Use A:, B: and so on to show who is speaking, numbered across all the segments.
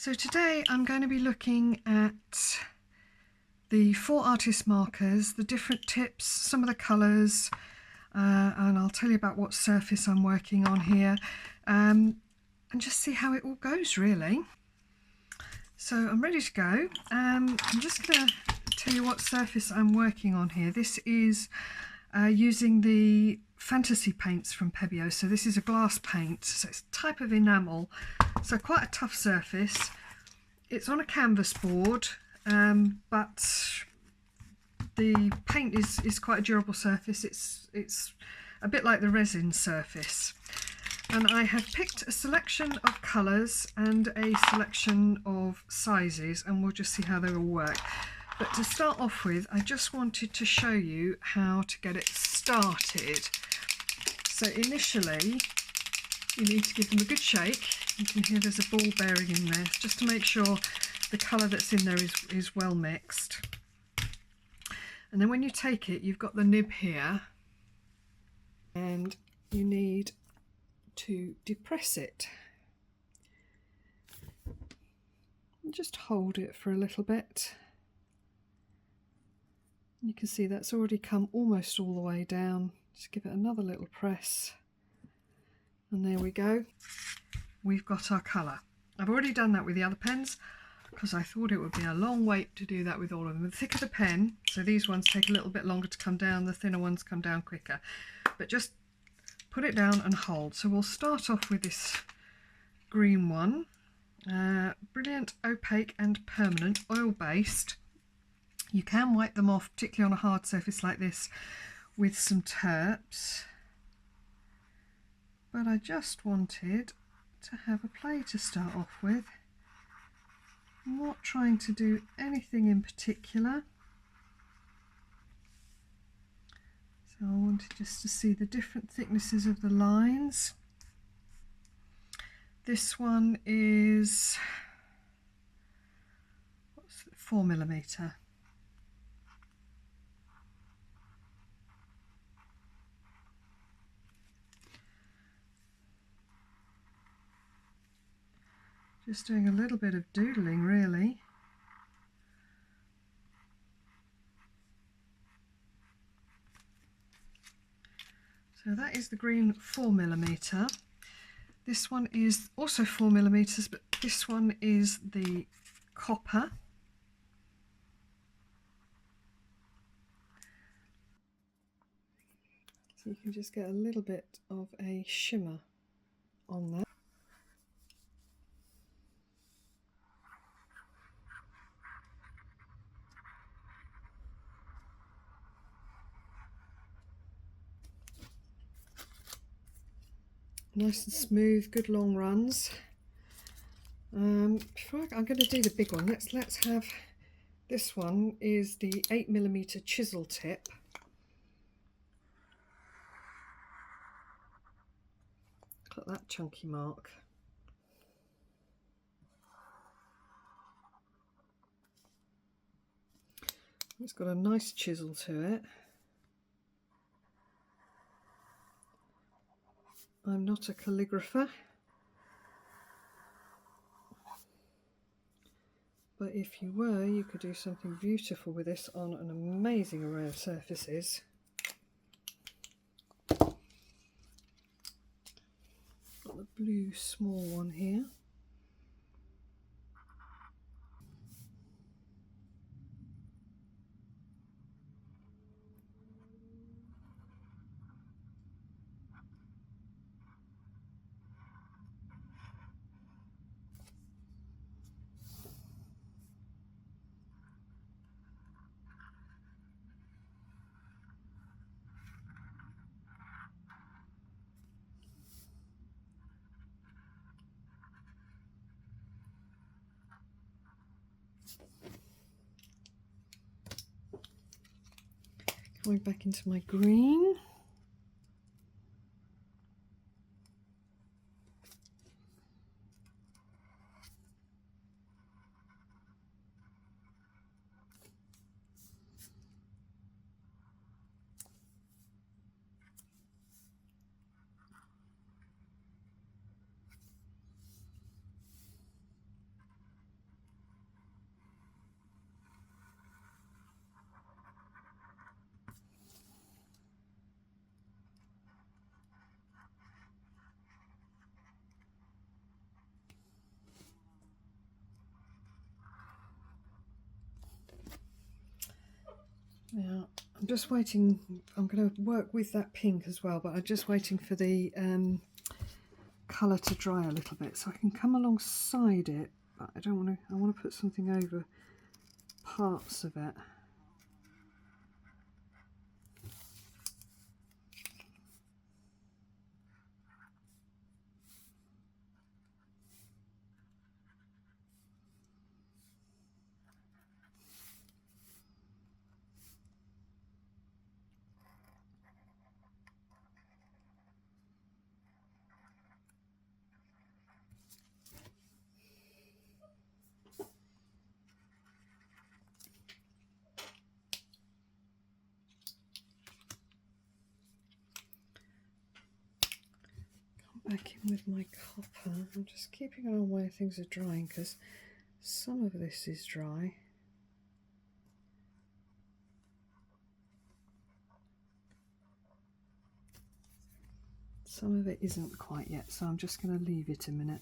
A: So today I'm going to be looking at the 4Artist markers, the different tips, some of the colours, and I'll tell you about what surface I'm working on here, and just see how it all goes really. So I'm ready to go. I'm just going to tell you what surface I'm working on here. This is using the Fantasy paints from Pebeo. So this is a glass paint, so it's a type of enamel, so quite a tough surface. It's on a canvas board, but the paint is quite a durable surface. It's a bit like the resin surface. And I have picked a selection of colours and a selection of sizes, and we'll just see how they all work. But to start off with, I just wanted to show you how to get it started. So initially, you need to give them a good shake. You can hear there's a ball bearing in there, just to make sure the colour that's in there is well mixed. And then when you take it, you've got the nib here, and you need to depress it. And just hold it for a little bit. You can see that's already come almost all the way down. Just give it another little press, and there we go. We've got our colour. I've already done that with the other pens because I thought it would be a long wait to do that with all of them. The thicker the pen, so these ones take a little bit longer to come down, the thinner ones come down quicker. But just put it down and hold. So we'll start off with this green one. Brilliant, opaque and permanent, oil-based. You can wipe them off, particularly on a hard surface like this, with some terps. But I just wanted to have a play to start off with. I'm not trying to do anything in particular. So I wanted just to see the different thicknesses of the lines. This one is 4mm. Just doing a little bit of doodling really. So that is the green 4mm. This one is also 4mm, but this one is the copper. So you can just get a little bit of a shimmer on that. Nice and smooth, good long runs. I'm going to do the big one. Let's have this one is the 8mm chisel tip. Look at that chunky mark. It's got a nice chisel to it. I'm not a calligrapher, but if you were, you could do something beautiful with this on an amazing array of surfaces. Got the blue small one here. Going back into my green. Now I'm just waiting, I'm going to work with that pink as well, but I'm just waiting for the colour to dry a little bit so I can come alongside it, but I don't want to, I want to put something over parts of it. Back in with my copper. I'm just keeping an eye on where things are drying because some of this is dry. Some of it isn't quite yet, so I'm just going to leave it a minute.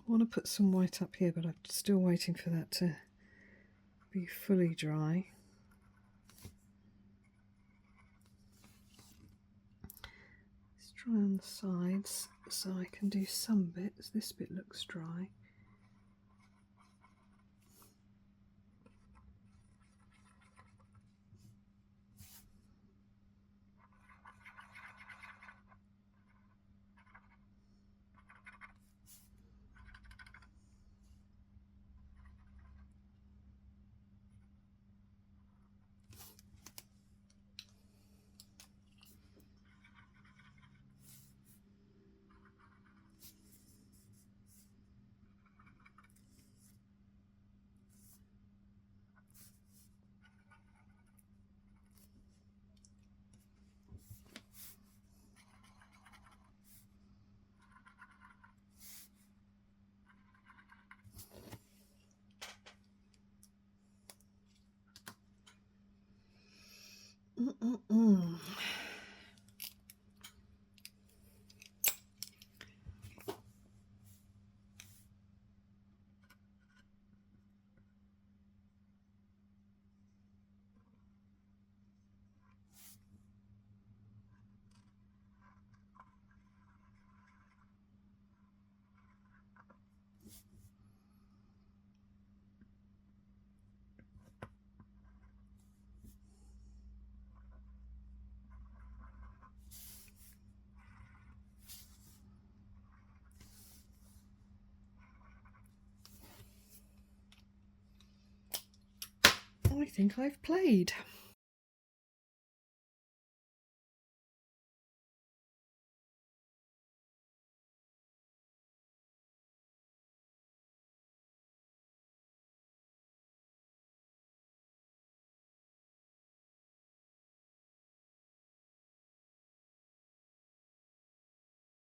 A: I want to put some white up here, but I'm still waiting for that to be fully dry. It's dry on the sides, so I can do some bits. This bit looks dry. I think I've played.